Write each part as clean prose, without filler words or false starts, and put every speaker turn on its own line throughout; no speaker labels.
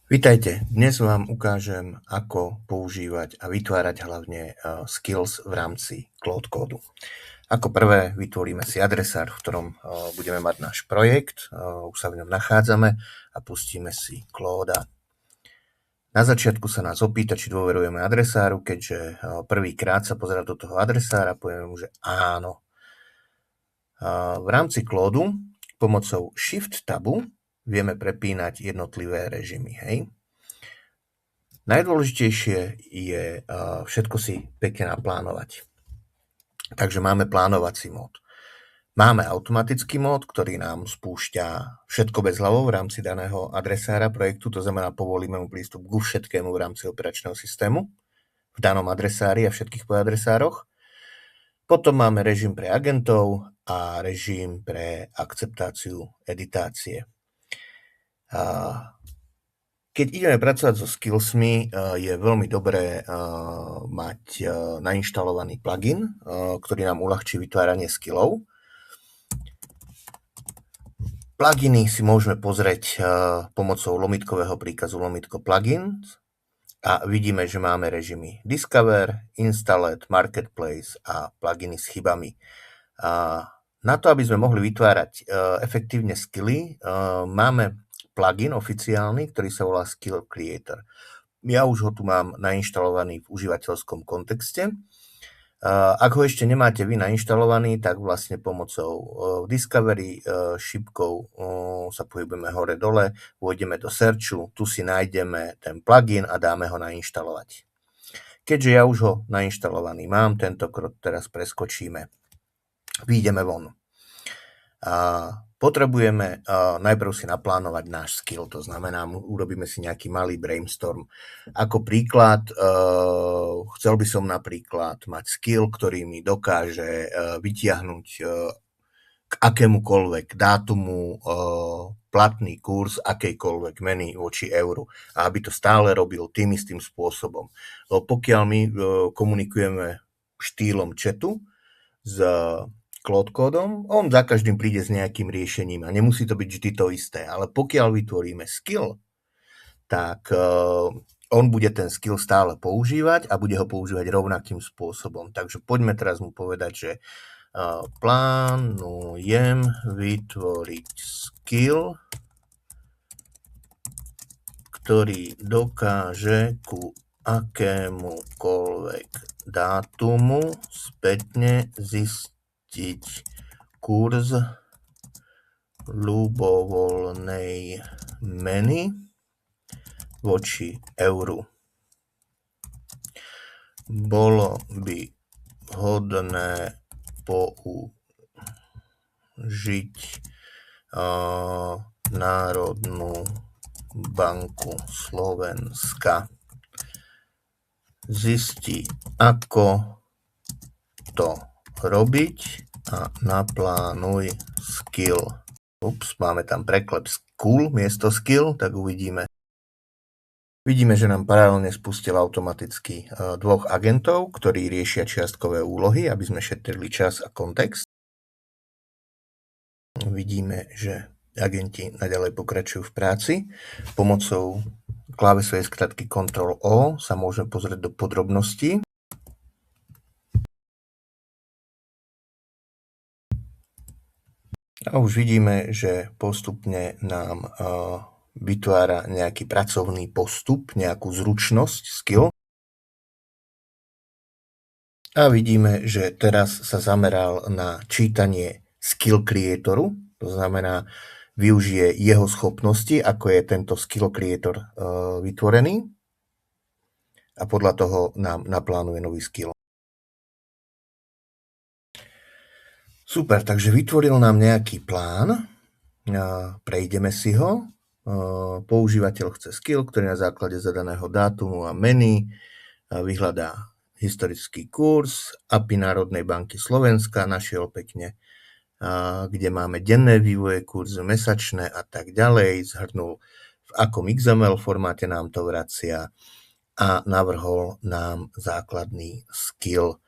Vitajte, dnes vám ukážem, ako používať a vytvárať hlavne skills v rámci Claude Code. Ako prvé vytvoríme si adresár, v ktorom budeme mať náš projekt, už sa v ňom nachádzame a pustíme si Claude. Na začiatku sa nás opýta, či dôverujeme adresáru, keďže prvýkrát sa pozerá do toho adresára, povieme mu, že áno. V rámci Claude pomocou Shift tabu vieme prepínať jednotlivé režimy, hej. Najdôležitejšie je všetko si pekne naplánovať. Takže máme plánovací mód. Máme automatický mód, ktorý nám spúšťa všetko bez hlavou v rámci daného adresára projektu, to znamená povolíme mu prístup ku všetkému v rámci operačného systému v danom adresári a všetkých podadresároch. Potom máme režim pre agentov a režim pre akceptáciu editácie. Keď ideme pracovať so skillsmi, je veľmi dobré mať nainštalovaný plugin, ktorý nám uľahčí vytváranie skillov. Pluginy si môžeme pozrieť pomocou lomitkového príkazu lomitko plugins a vidíme, že máme režimy Discover, Installed, Marketplace a pluginy s chybami. Na to, aby sme mohli vytvárať efektívne skilly, máme plugin oficiálny, ktorý sa volá Skill Creator. Ja už ho tu mám nainštalovaný v užívateľskom kontexte. Ak ho ešte nemáte vy nainštalovaný, tak vlastne pomocou Discovery šipkou sa pohybujeme hore-dole, pôjdeme do searchu, tu si nájdeme ten plugin a dáme ho nainštalovať. Keďže ja už ho nainštalovaný mám, tento krok teraz preskočíme. Výjdeme von. Potrebujeme najprv si naplánovať náš skill, to znamená, urobíme si nejaký malý brainstorm. Ako príklad, chcel by som napríklad mať skill, ktorý mi dokáže vytiahnuť k akémukoľvek dátumu platný kurz akejkoľvek meny voči euru a aby to stále robil tým istým spôsobom. Pokiaľ my komunikujeme štýlom chatu s Claude Codom, on za každým príde s nejakým riešením a nemusí to byť vždy to isté. Ale pokiaľ vytvoríme skill, tak on bude ten skill stále používať a bude ho používať rovnakým spôsobom. Takže poďme teraz mu povedať, že plánujem vytvoriť skill, ktorý dokáže ku akémukoľvek dátumu spätne zistiť kurz ľubovoľnej meny voči euru. Bolo by vhodné použiť Národnú banku Slovenska. Zistí, ako to robiť a naplánuj skill. Máme tam preklep school miesto skill, tak uvidíme. Vidíme, že nám paralelne spustil automaticky dvoch agentov, ktorí riešia čiastkové úlohy, aby sme šetrili čas a kontext. Vidíme, že agenti naďalej pokračujú v práci. Pomocou klávesovej skratky Ctrl-O sa môžeme pozrieť do podrobností. A už vidíme, že postupne nám vytvára nejaký pracovný postup, nejakú zručnosť, skill. A vidíme, že teraz sa zameral na čítanie skill creatoru, to znamená, využije jeho schopnosti, ako je tento skill creator vytvorený a podľa toho nám naplánuje nový skill. Super, takže vytvoril nám nejaký plán, prejdeme si ho. Používateľ chce skill, ktorý na základe zadaného dátumu a meny vyhľadá historický kurz, API Národnej banky Slovenska, našiel pekne, kde máme denné vývoje kurzu, mesačné a tak ďalej, zhrnul v akom XML formáte nám to vracia a navrhol nám základný skill.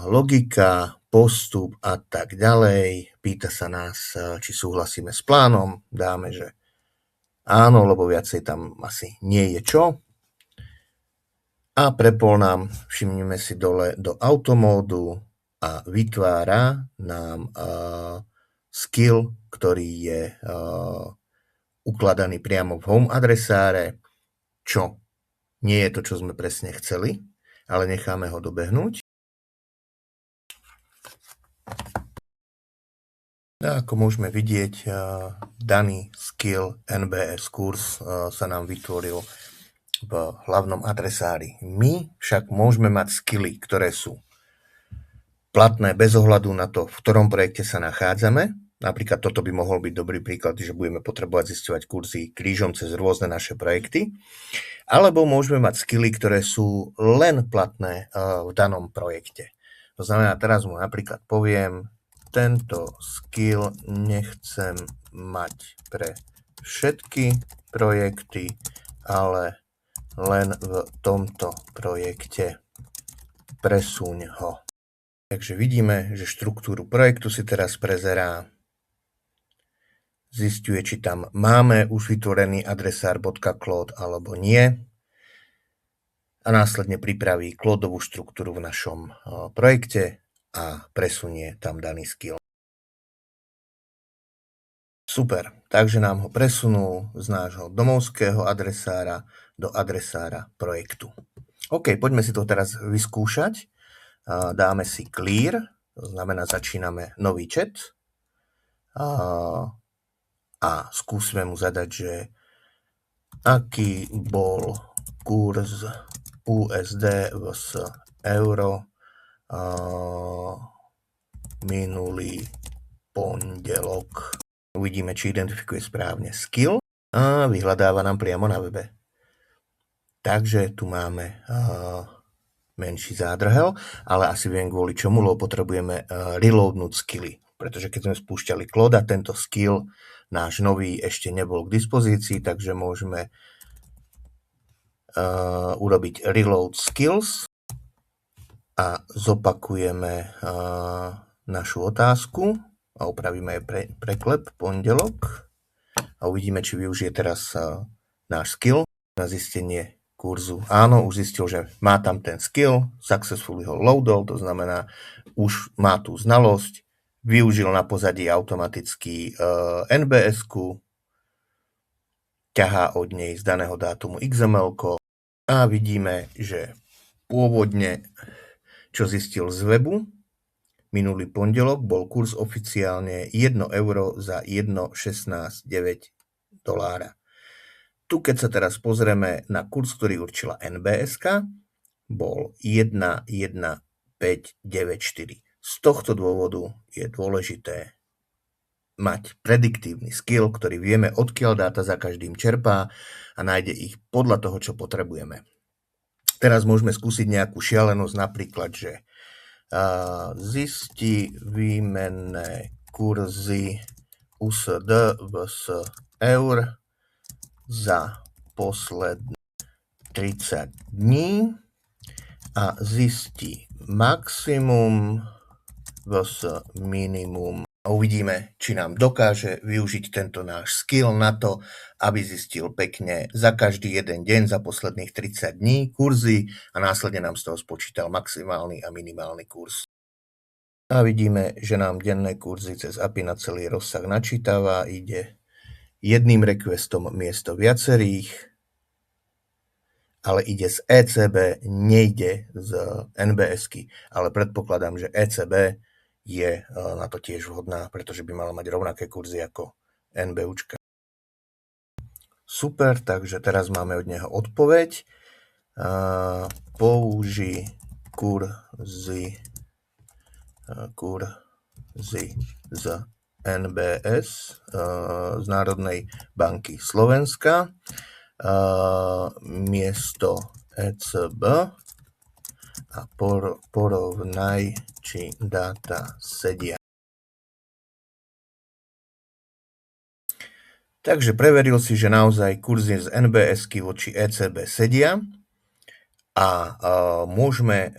Logika, postup a tak ďalej. Pýta sa nás, či súhlasíme s plánom. Dáme, že Áno, lebo viacej tam asi nie je čo. A prepol nám, všimnime si dole, do automódu a vytvára nám skill, ktorý je ukladaný priamo v home adresáre, čo nie je to, čo sme presne chceli, ale necháme ho dobehnúť. A ako môžeme vidieť, daný skill NBS kurz sa nám vytvoril v hlavnom adresári. My však môžeme mať skilly, ktoré sú platné bez ohľadu na to, v ktorom projekte sa nachádzame. Napríklad toto by mohol byť dobrý príklad, že budeme potrebovať zisťovať kurzy krížom cez rôzne naše projekty. Alebo môžeme mať skilly, ktoré sú len platné v danom projekte. To znamená, teraz mu napríklad poviem, tento skill nechcem mať pre všetky projekty, ale len v tomto projekte. Presuň ho. Takže vidíme, že štruktúru projektu si teraz prezerá. Zisťuje, či tam máme už vytvorený adresár .cloud alebo nie. A následne pripraví cloudovú štruktúru v našom projekte a presunie tam daný skill. Super, takže nám ho presunul z nášho domovského adresára do adresára projektu. OK, poďme si to teraz vyskúšať. Dáme si clear, to znamená začíname nový chat a skúsime mu zadať, že aký bol kurz USD vs euro minulý pondelok. Uvidíme, či identifikuje správne skill a vyhľadáva nám priamo na webe. Takže tu máme menší zádrhel, ale asi viem kvôli čomu, lebo potrebujeme reloadnúť skilly. Pretože keď sme spúšťali Claude, tento skill náš nový ešte nebol k dispozícii, takže môžeme urobiť reload skills a zopakujeme našu otázku a upravíme aj preklep pondelok a uvidíme, či využije teraz náš skill na zistenie kurzu. Áno, už zistil, že má tam ten skill, successfully ho loadol, to znamená, už má tú znalosť, využil na pozadí automaticky NBS-ku, ťahá od nej z daného dátumu XML-ko a vidíme, že pôvodne, čo zistil z webu, minulý pondelok bol kurz oficiálne 1 euro za 1,16,9 $. Tu, keď sa teraz pozrieme na kurz, ktorý určila NBS-ka, bol 1,1594. Z tohto dôvodu je dôležité mať prediktívny skill, ktorý vieme, odkiaľ dáta za každým čerpá a nájde ich podľa toho, čo potrebujeme. Teraz môžeme skúsiť nejakú šialenosť, napríklad, že zistí výmenné kurzy USD vs eur za posledné 30 dní a zistí maximum vs minimum. A uvidíme, či nám dokáže využiť tento náš skill na to, aby zistil pekne za každý jeden deň za posledných 30 dní kurzy a následne nám z toho spočítal maximálny a minimálny kurz. A vidíme, že nám denné kurzy cez API na celý rozsah načítava, ide jedným requestom miesto viacerých, ale ide z ECB, nejde z NBS-ky, ale predpokladám, že ECB je na to tiež vhodná, pretože by mala mať rovnaké kurzy ako NBUčka. Super, takže teraz máme od neho odpoveď. Použij kurzy z NBS z Národnej banky Slovenska miesto ECB a porovnaj, či dáta sedia. Takže preveril si, že naozaj kurzy z NBS-ky voči ECB sedia a môžeme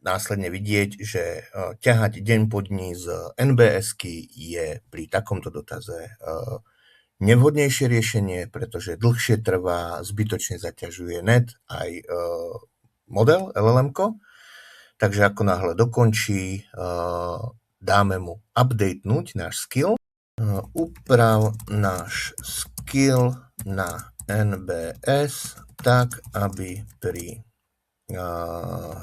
následne vidieť, že ťahať deň po dní z NBS-ky je pri takomto dotaze nevhodnejšie riešenie, pretože dlhšie trvá, zbytočne zaťažuje net aj model LLM-ko. Takže ako náhle dokončí, dáme mu updatenúť náš skill. Uprav náš skill na NBS tak, aby pri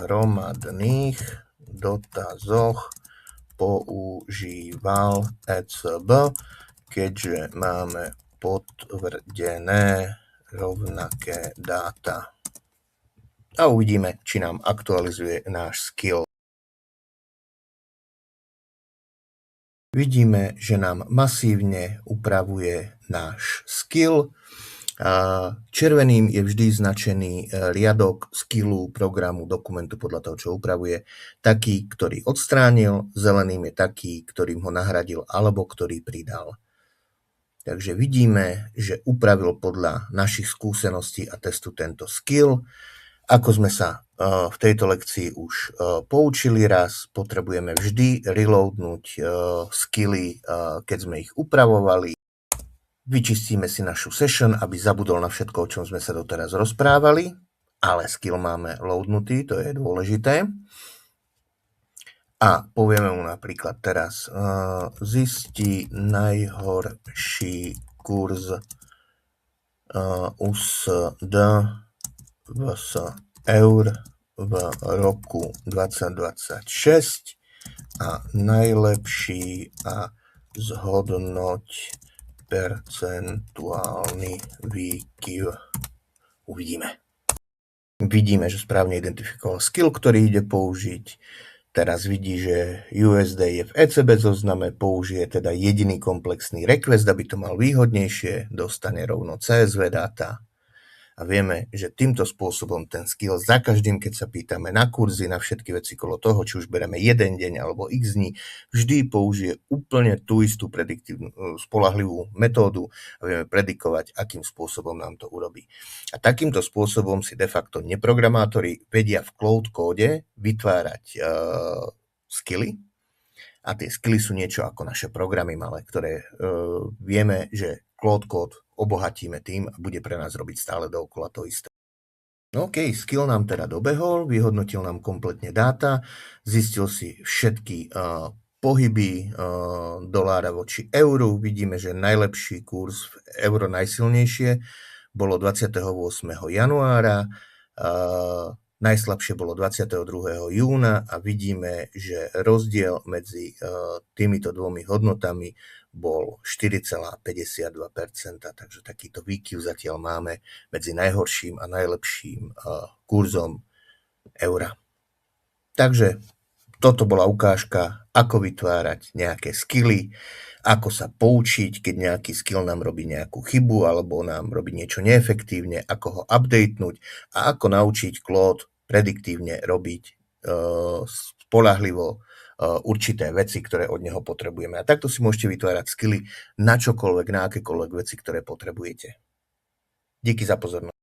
hromadných dotazoch používal ECB, keďže máme potvrdené rovnaké dáta. A uvidíme, či nám aktualizuje náš skill. Vidíme, že nám masívne upravuje náš skill. Červeným je vždy značený riadok skillu, programu, dokumentu podľa toho, čo upravuje. Taký, ktorý odstránil, zeleným je taký, ktorým ho nahradil alebo ktorý pridal. Takže vidíme, že upravil podľa našich skúseností a testu tento skill. Ako sme sa v tejto lekcii už poučili raz, potrebujeme vždy reloadnúť skilly, keď sme ich upravovali. Vyčistíme si našu session, aby zabudol na všetko, o čom sme sa doteraz rozprávali, ale skill máme loadnutý, to je dôležité. A povieme mu napríklad teraz, zistí najhorší kurz USD vs eur v roku 2026 a najlepší a zhodnoť percentuálny výkyv. Uvidíme. Vidíme, že správne identifikoval skill, ktorý ide použiť. Teraz vidí, že USD je v ECB zozname, použije teda jediný komplexný request, aby to mal výhodnejšie, dostane rovno CSV dáta. A vieme, že týmto spôsobom ten skill za každým, keď sa pýtame na kurzy, na všetky veci kolo toho, či už bereme jeden deň alebo x dní, vždy použije úplne tú istú prediktívnu, spoľahlivú metódu a vieme predikovať, akým spôsobom nám to urobí. A takýmto spôsobom si de facto neprogramátori vedia v cloud kóde vytvárať skilly. A tie skilly sú niečo ako naše programy malé, ktoré vieme, že cloud code obohatíme tým a bude pre nás robiť stále dookola to isté. OK, skill nám teda dobehol, vyhodnotil nám kompletne dáta, zistil si všetky pohyby dolára voči euru. Vidíme, že najlepší kurz v euro najsilnejšie bolo 28. januára, najslabšie bolo 22. júna a vidíme, že rozdiel medzi týmito dvomi hodnotami bol 4,52%, takže takýto výkyv zatiaľ máme medzi najhorším a najlepším kurzom eura. Takže toto bola ukážka, ako vytvárať nejaké skilly, ako sa poučiť, keď nejaký skill nám robí nejakú chybu alebo nám robí niečo neefektívne, ako ho updatenúť a ako naučiť Claude prediktívne robiť spoľahlivo určité veci, ktoré od neho potrebujeme. A takto si môžete vytvárať skilly na čokoľvek, na akékoľvek veci, ktoré potrebujete. Díky za pozornosť.